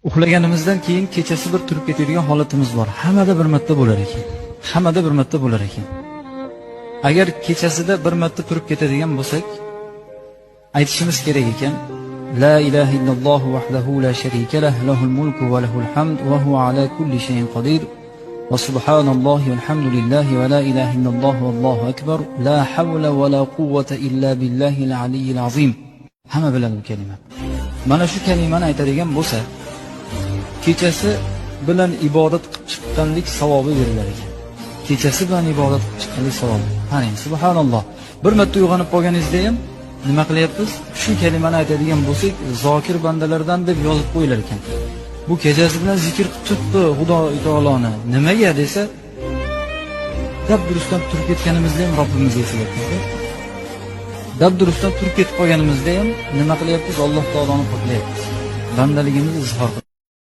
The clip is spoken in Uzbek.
Uxlaganimizdan keyin kechasi bir turib ketadigan holatimiz bor. Hammada bir marta bo'lar ekan. Hammada bir marta bo'lar ekan. Agar kechasida bir marta turib ketadigan bo'lsak, aytishimiz kerak ekan: La ilaha illalloh vahdahu la sharika lah, lahul mulku va lahul hamd va huwa ala kulli shay'in qodir. Va subhanallohi valhamdulillahi va la ilaha illalloh vallohu akbar. La havla va la quvvata illa billahil aliyyil azim. Hamma biladi bu kalima. Mana shu kalimani aytadigan bo'lsa, kechasi bilan ibodat qilib chiqqanlik savobi berilar ekan. Kechasi bilan ibodat qilib chiqqanlik savobi. Qarang, subhanalloh. Bir marta uyg'onib qolganingizda ham nima qilyapmiz? Shu kalimani aytadigan bo'lsak, zokir bandalardan deb yozib qo'yilar ekan. Bu kechasi bilan zikr qilib chiqdi Xudo taoloni. Nimaga desa, dabdurustdan turib ketganimizda ham Robbimizga eslayapmiz. Dabdurustdan turib ketib qolganimizda ham nima qilyapmiz? Alloh taoloni qutlayapmiz. Bandaligimizni izhor